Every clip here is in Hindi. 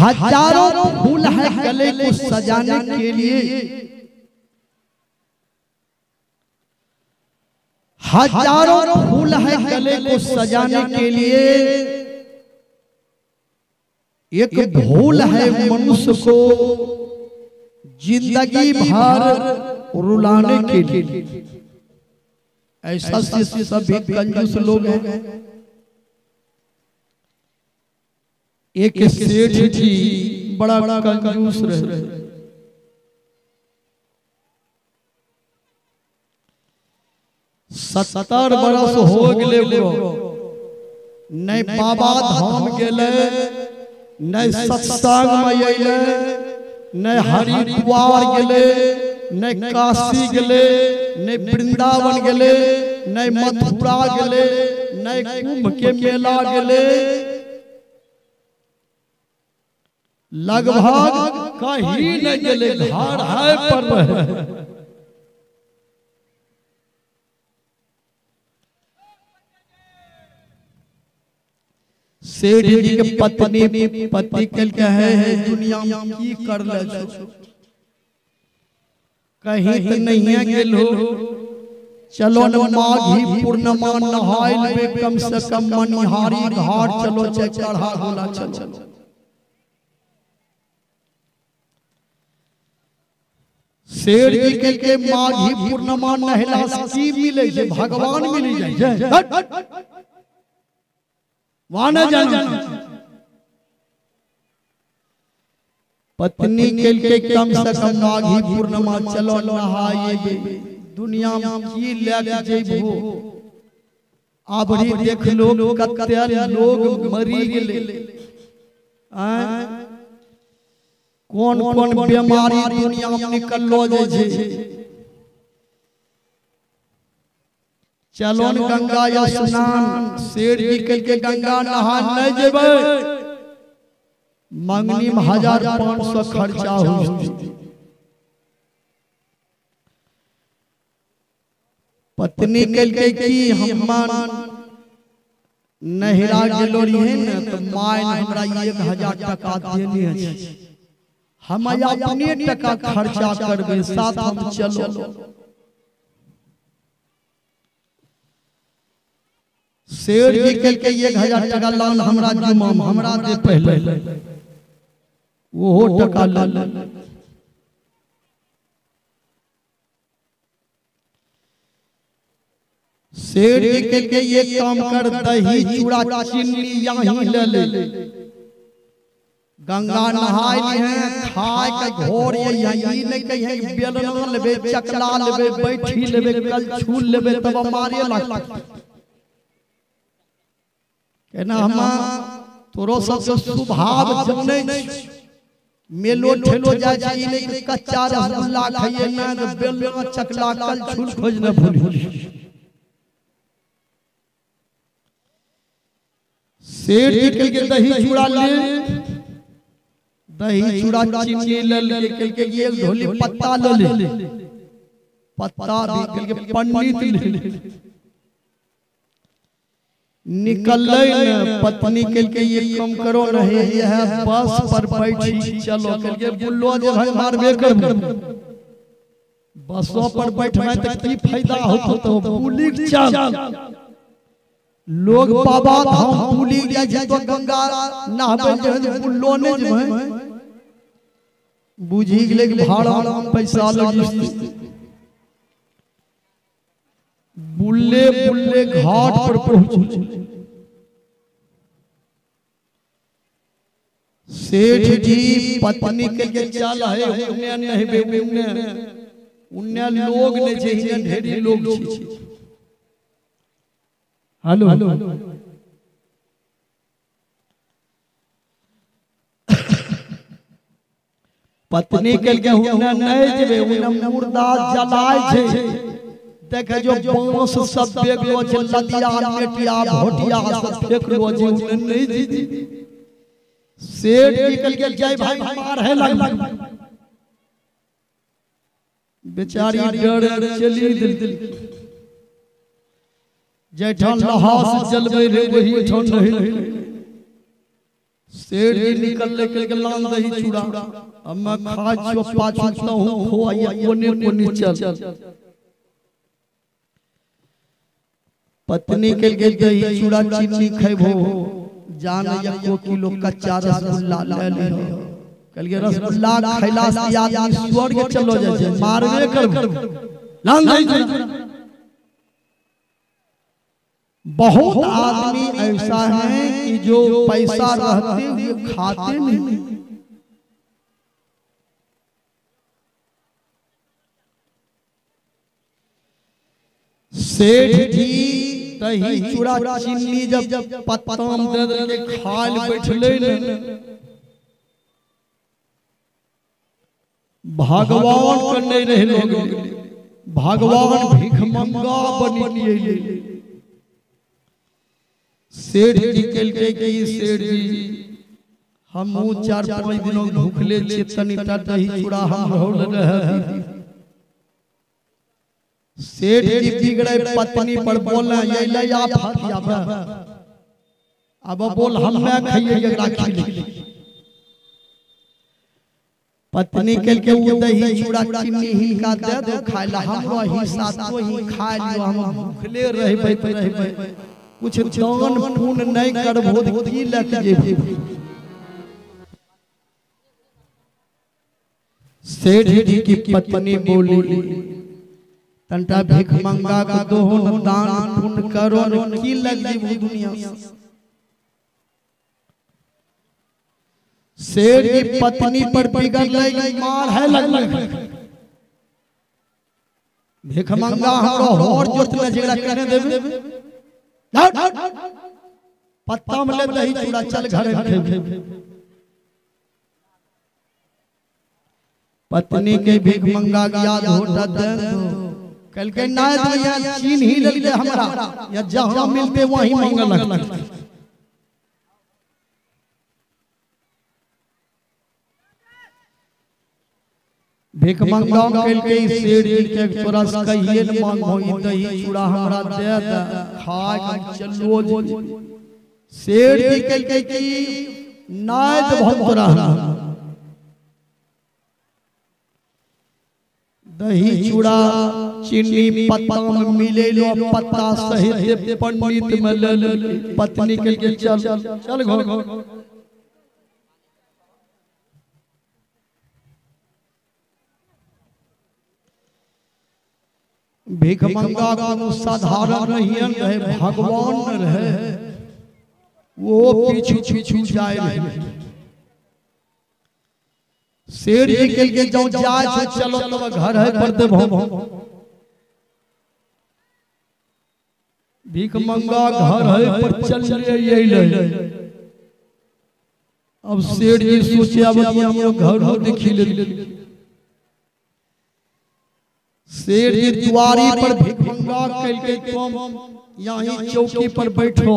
हजारों फूल है गले को सजाने के लिए, हजारों फूल है गले को सजाने के लिए, एक भूल है मनुष्य को जिंदगी भर रुलाने के लिए। ऐसा सभी कंजूस लोग हैं। एक सेठ जी बड़ा कंजूस रहे, सत्तर बरस हो गए, न बाबा धाम गेले, न सत्संग में अइले, न हरिद्वार गेले, न काशी गेले, न वृंदावन गेले, न मथुरा गेले, न कुंभ के मेला गेले, लगभग कहीं न गेले, घर है पर रहे। सेठ जी के पति कल के है दुनिया में की कर ले छो, कहीं तो नहीं गेलो, चलो न माघी पूर्णिमा नहाय लेबे, कम से कम मनिहारी घाट चलो, चढ़ा होला चलो। सेठ जी कल के माघी पूर्णिमा नहला से की मिले जे भगवान मिल जाए, वाना जाना। पत्नी के कम से कम माघी पूर्णिमा चलो नहाए, दुनिया में की लेके जेबो। आबरी देख लो कते लोग मरी गेले, कौन कौन बीमारी दुनिया में निकलो जे छे। चलो गंगा या स्नान, सेठ जी कल के गंगा नहा नहीं जेबे, मंगनी में 1500 खर्चा हो। पत्नी कल के की हम नहिरा गेलो रही न, तो माय हमरा 1000 टका देने है, हम अपने टका खर्चा करबे, साथ हम चलो। सेठ जी कल के 1000 टका लाल हमरा जुमा हमरा दे पहले, वो टका लाल। सेठ जी कल के ये काम कर, दही चूड़ा चीनी यहीं ले ले, गंगा नहाय है, खाए के घोर यहीं नहीं कहीं बेलना लेबे, चकला लेबे, बैठी लेबे, कल छूल लेबे, तब मारे लग कहना हम तोरो सबसे स्वभाव जमने मेलो ठेलो जा जाई नहीं, कच्चा रसगुल्ला खाइए ना, बेलना चकला कल छूल खोज न भूली। सेठ जी कल के दही चूड़ा ले, दही चूड़ा चीनी ले के ये ढोली पत्ता ले, पत्ता भी कल के पंडित ले निकल न। पत्नी कल के ये कम करो नहीं, यह बस पर बैठी चलो, कल के बुल्लो जे भाई मारबे कर, बसों पर बैठना तो की फायदा होतो, तो बुलिक चल लोग बाबा धाम बुलिक जाए तो गंगा नहाबे जे बुल्लो ने जे बुझी गेले कि भाड़ा पैसा लगी, बुल्ले बुल्ले घाट पर पहुंचे। सेठ जी पत्नी के चल है, उन्ने नहीं बे उन्ने लोग ने जे ढेरी लोग छी। हेलो पत्नी के उन्ने नहीं जेबे, उन्ने मुर्दा जलाय छे, देखे जो बांस सब बेगलो छे, लदिया मेटिया भोटिया सब फेकलो छे, उन्ने नहीं जी। सेठ निकल के जाय भाई मार है लग, बेचारी डर चली दिल, जैठान लहास जलबे रे वही ठान नहीं। सेठ जी निकल के लान दही चूड़ा अब मैं खा जो पाछूता हूँ खो आया कोने चल पत्नी के दही चूड़ा चीनी खैबो जान 1 किलो कच्चा रसगुल्ला ले ले कल के रसगुल्ला खैला से आदमी स्वर्ग चलो जाए मारबे कर लान दही चूड़ा। बहुत आदमी ऐसा है कि जो पैसा रहते हुए खाते नहीं। सेठ जी दही चूड़ा चीनी जब पत्तम दे के खाल बैठले न भगवान करने रहे लोग भगवान भीख मंगा बनिए। सेठ जी कहलके कि सेठ जी हम 4-5 दिनों भूखले चेतनी दही चूड़ा हम होल रहे। सेठ जी बिगड़े पत्नी पर बोले ये ले आ फातिया अब बोल हम ना खाइए एकरा खिले। पत्नी कहलके वो दही चूड़ा चीनी हिनका दे दो खाइला हमरो हिस्सा तो ही खा लियो हम भूखले रहबै कुछ दान पुण्य नहीं करबो की लग जेबे। सेठ जी की पत्नी बोली तंटा भीख मंगा के दोहन दान पुण्य करो की लग जेबे दुनिया। सेठ की पत्नी पर बिगड़ लगी मार है लग भीख मंगा हमरो और जोत में जेड़ा करने देबे पत्ता में ले दही चूड़ा चल घरे खेबे। पत्नी के भीख मंगा के याद होता दे कल के ना दिया चीन ही ले ले हमरा या जहां मिलते वहीं मंगल। भीख मंगा कल के सेठ जी के तोरा कहिए न मांगो दही चूड़ा हमरा दे दे खा के चलो जी। सेठ जी कल के कि नाद बहुत रहा दही चूड़ा चीनी पत्ता में मिले लो पत्ता सहित पंडित में ले पत्नी कल के चल घर। भीख मंगा को साधारण नहीं रहे भगवान रहे वो पीछू जाए। सेठ जी के जाओ जाए चलो तो घर है पड़ते भीख मंगा घर है पर चल ले। अब सेठ जी सोचे अब हम घर हो देखी ले। सेठ जी द्वारी पर भीख मंगा के तुम यहीं चौकी पर बैठो।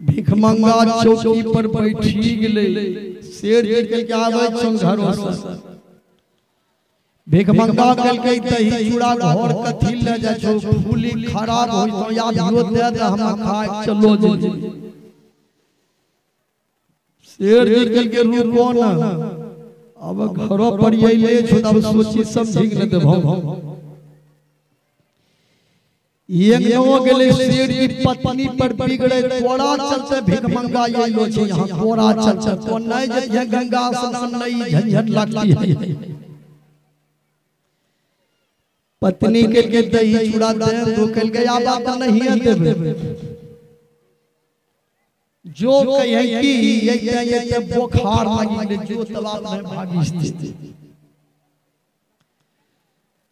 भीख मंगा चौकी पर बैठी गेले। सेठ जी के आवे छन घरों से भीख मंगा के दही चूड़ा घर कथी ले जा छो फूली खराब होई तो याद हो दे दे हम खा चलो जी। सेठ जी के रुको ना अब घरों पर ये ले छो तब सोची समझी न देबो। ये नो गेले सेठ की पत्नी पर बिगड़े तोड़ा चलते भीख मंगा ये लो छे यहां तोड़ा चलते तो नहीं जे गंगा स्नान नहीं झंझट लगती है। पत्नी के दही चूड़ा दे दो कल गया बात नहीं है देबे जो कहे कि ये बुखार लगी जो तबाब में भागी।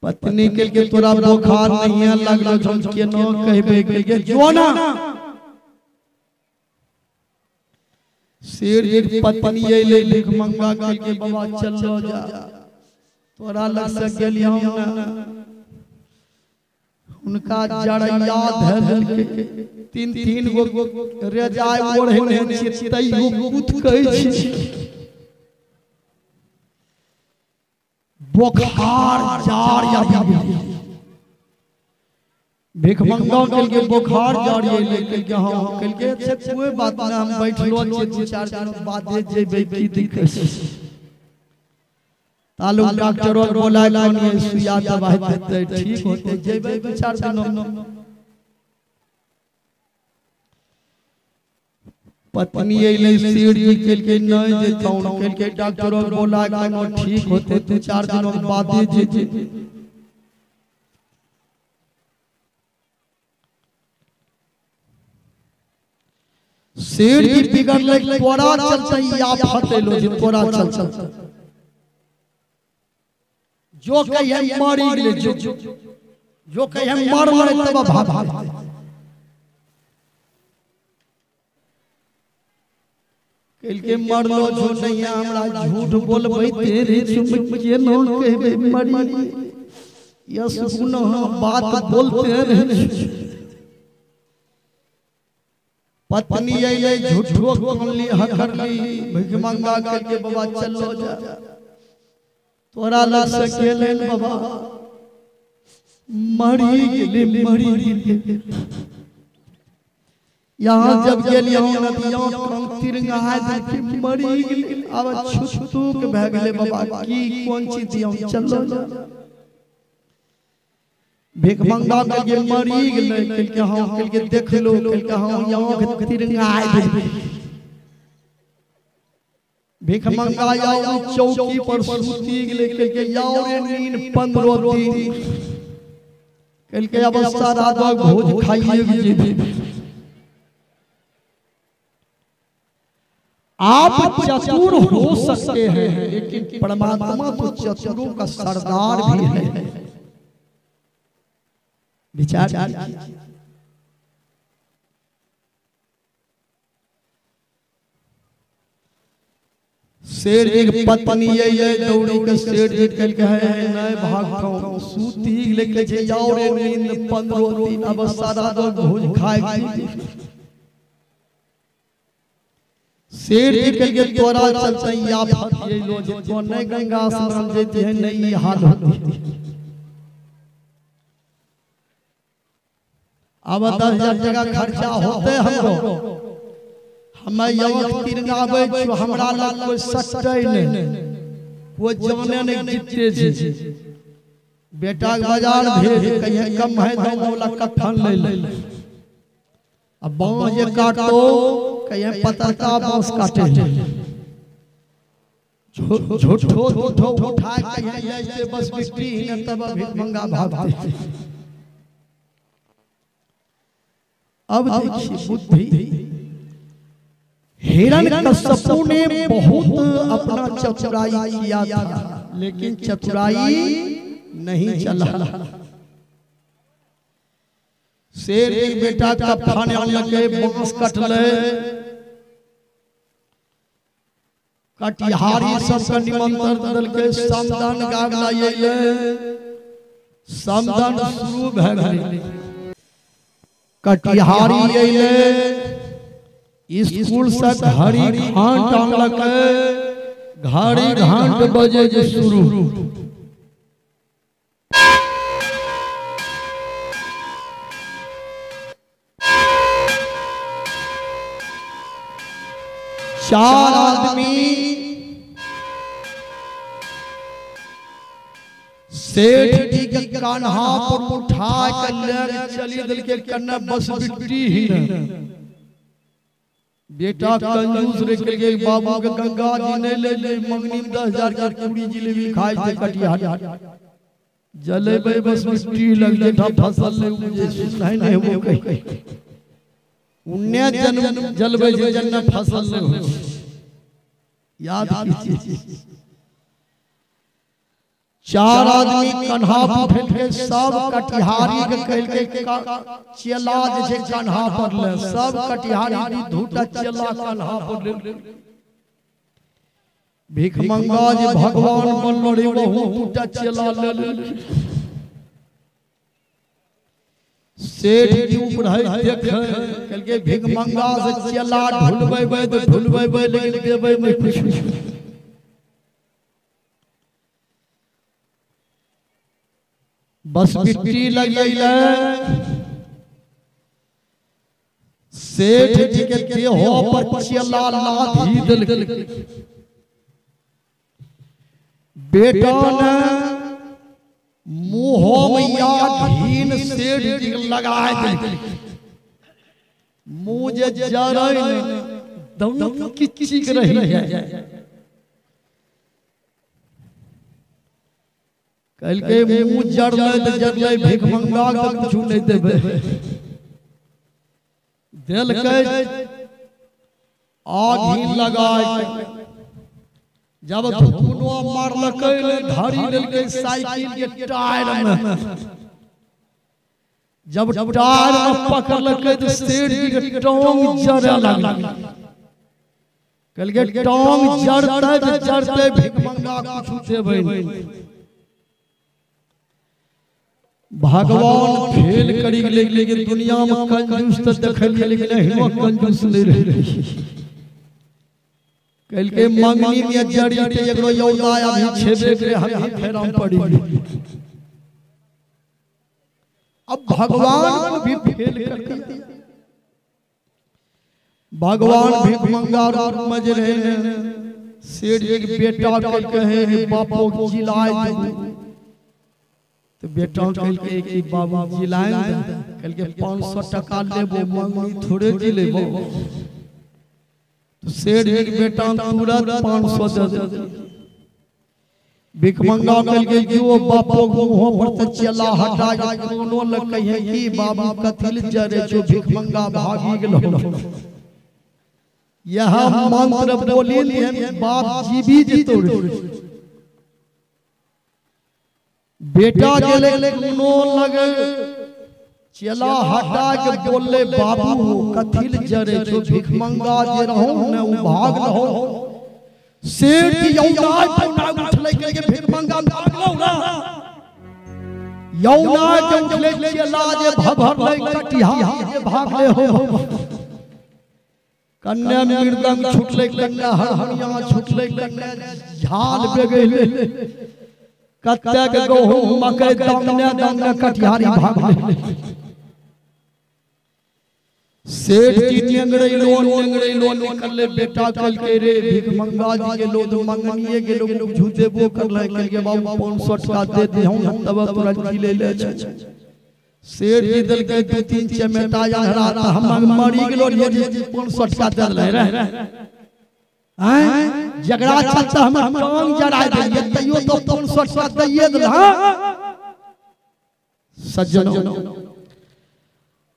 पत्नी के तोरा बुखार नहीं है लगलो जन के न कहबे के जो ना। सेठ जी पत्नी ले भीख मंगा के बाबा चलो जा तोरा लग से गेलियो ना उनका जड़ याद है तीन गो रेजाय ओढ़े चितई गुथ कहै छी बुखार जार या भिखमंगा के बुखार जारी है लेकिन के हम के से कोई बात ना हम बैठलो छे दू चार दिन बाद जेबे की दिक्कत तालुक डॉक्टर और बोला लानी सुइया दवाई देते ठीक होते जेबे दू चार दिन पत्नी एले सीढ़ी के नहीं जेताऊ के डॉक्टर और बोला कि ठीक होते दू चार दिन बाद जे सीढ़ी बिगड़ ले तोरा चलते या फटेलो जे तोरा चलते जो कहे मारी ले जो कहे मार ले तब भाग कल के मरलो जो नहीं हमरा झूठ बोलबे तेरे चुम के नो कहबे मरी यस सुनो बात बोलते रहे पत्नी ये झूठो बोलली हकरली भिखमंगा के बाबा चलो जा तोरा ला सकेले बाबा मरी गेली यहाँ जब गेलियो नदियों कम तिरंगा है कि मरी गेली अब छुटूक भ गेले बाबा की कौन चीज दियो चलो जा भिखमंगा के मरी गेले के हम के देख लो के हम यहाँ के तिरंगा है भिखमंगा या चौकी पर सूती गेले के याओ रे नींद 15 दिन कल के अवस्था राधा भोज खाइए जी आप चतुर हो सकते हैं लेकिन परमात्मा तो चतुरों का सरदार भी है विचार शेर एक पत्नी ये दौड़ी के शेर जीत के है नए भागता सूती लेके जे जाओ रे नींद 15 दिन अब सारा दो भोज खाए शेर जीत के तोरा चलते या फटे लो जे तो नहीं गंगा स्नान जेते है नहीं हाल होती अब 10,000 जगह खर्चा होते हमको हमें यहाँ तिरंगा जो हमरा लग कोई सच्चाई नहीं वो जाने नहीं जीते जी बेटा बाजार भेज कहीं कम है तो बोला कफन ले अब बाँस ये काटो कहीं पतरका बाँस काटे झूठो झूठो उठा कहीं ऐसे बस बिक्री न तब भिखमंगा भागते अब देखिए बुद्धि हिरण्यकश्यपु ने बहुत अपना चतुराई किया था लेकिन चतुराई नहीं चला शेर एक बेटा का फाने लगे बांस कटले कटिहारी सबका निमंत्रण दल के समदान गावला ये समदान शुरू भ गेलै कटिहारी ये स्कूल से घड़ी घंट आनलक घड़ी घंट बजे जे शुरू चार आदमी सेठ जी के कान्हा पर उठा के ले चली दिल के कन्ना बस बिट्टी ही बेटा कंजूस रे के बाबू के गंगा जी ने ले मंगनी में 10,000 का पूरी जिलेबी खाए थे कटिहार जलेबे बस मिट्टी लग जेठा फसल ले मुझे सुनाई नहीं हो कहीं उन्ने जन्म जलबे जे जन्म फसल ले याद कीजिए चार आदमी कन्हा पर उठे सब कटिहारी के कहल के चेला जे कन्हा पर ले सब कटिहारी धूटा चेला कन्हा पर ले भिखमंगा जे भगवान बनलो रे वो धूटा चेला ले सेठ जी ऊपर है देख कहल के भिखमंगा से चेला ढुलबे तो ढुलबे लेकिन देबे में कुछ बस मिट्टी लग गई सेठ जी के देहो पर चला लाठी दिल बेटा ने मुंह में या घीन सेठ जी लगाए दिल मुझे जरा दोनों किचक रही है। कल के मुंह जड़ले भीख मंगा के कुछ नहीं देबे दिल के आग ही लगाए जब धुनो मारलकै धरी लेलकै साइकिल के टायर में जब टायर में पकड़लकै तो सेठ जी के टांग जड़े लगल कल के टांग जड़ते भीख मंगा कुछ देबे भगवान फेल करी लेकिन दुनिया में कंजूस तो देखलिए लेकिन हिम्मो कंजूस नहीं रही। कल के मंगनी में जड़ी ते एकरो यौना अभी छेबे करे हम फेराम पड़ी अब भगवान भी फेल कर दिया। भगवान भीख मंगा रूप में जे रहे सेठ एक बेटा के कहे बापो जिलाए तो बेटा कल के कि बाबू जिलाए कल के 500 टका लेबो मंगनी थोड़े जी लेबो तो सेठ जी के बेटा तुरंत 500 दे भीख मंगा कल के जो बापो मुंह पर त चला हटा के कोनो लग कहे कि बाबू कथिल जरे जो भीख मंगा भागी गेलो यह मंत्र बोली ले बाप जीवी जे तोड़ बेटा गेले कोनो लगे चला हटा के बोले बाबू कथिल जरे जो भीख मंगा जे रहूं न उ भाग रहो सेठ की यौना पौना उठले के भीख मंगा भाग लो ना यौना के उठले चला जे भभरले कटिया जे भाग ले हो कन्या मृदंग छुटले कन्या हरहरिया छुटले कन्या झाल बेगले कत्ते के गहूं मकई दामने कटिहारी भागले सेठ जी नेंगड़े लोन निकलले बेटा कल के रे भीख मंगा जी के लोग मंगनिए के लोग झूठे बो कर ले कल के बाबू 500 टका दे दे हम तब तुरंत ले ले सेठ जी दिल के 2-3 चमेटा यार हम मरी गेलो ये 500 टका दे ले रे हैं झगड़ा चलता हम टांग जड़ा दे तइयो तो 500 टका दइए दे हां सज्जनों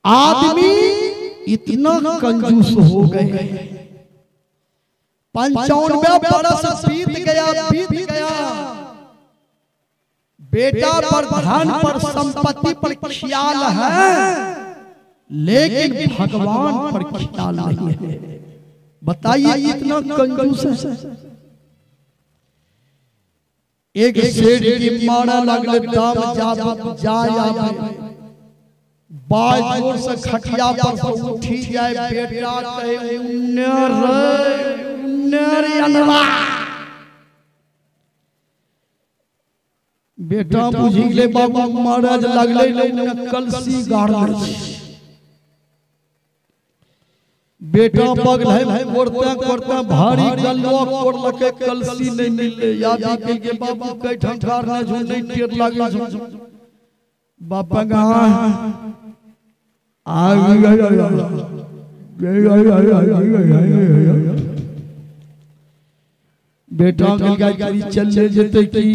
आदमी इतना कंजूस हो गए 95 बरस बीत गया बेटा पर धन पर संपत्ति पर ख्याल है लेकिन भगवान पर ख्याल नहीं है। बताइए इतना कंजूस है। एक सेठ की मारा लगले दाम जाया बाय जोर से खटिया पर से उठी जाए बेटा कहे उन्नर अनवा बेटा बुझी ले बाबू महाराज लगले कलसी गाड़ बेटा पगल है कोड़ता भारी गल्लो कोड़ लके कलसी नहीं मिले याद के बाबू कई ठंकार ने झुंड नहीं टेर लागे बापा गवा बेटा चले जेते की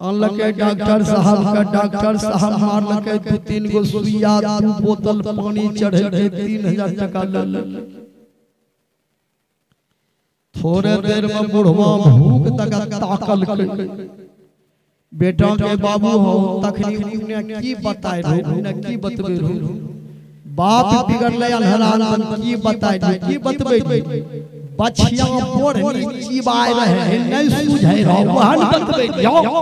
अनलके डॉक्टर साहब मारलके 2-3 गो सुइया 2 बोतल पानी चढ़े 3000 टका ले थोड़े देर में बुढ़वा भूख तक ताकल बेटा के बाबू हो तखनी उन्हें की बताए उन्हें की बतबे बाप बिगड़ले अनहरान की बताए की बतबे बछिया बोढ़नी जीवाए रहे नहीं सुझाए रहो वहां बतबे जाओ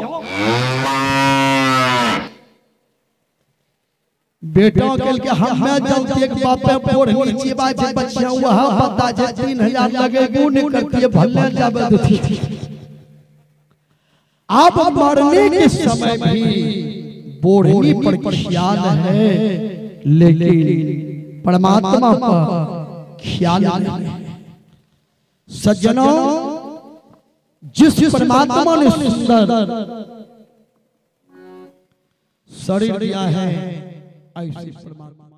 बेटा कल के हमें जब एक बापे बोढ़नी जीवाए जे बछिया वहां बता जे 3000 लगे गुण करके भले जाबे थी। आप मरने के समय भी बोढ़नी पर ख्याल है लेकिन परमात्मा पर ख्याल नहीं। सज्जनों, जिस परमात्मा ने सुंदर शरीर दिया है, ऐसे परमात्मा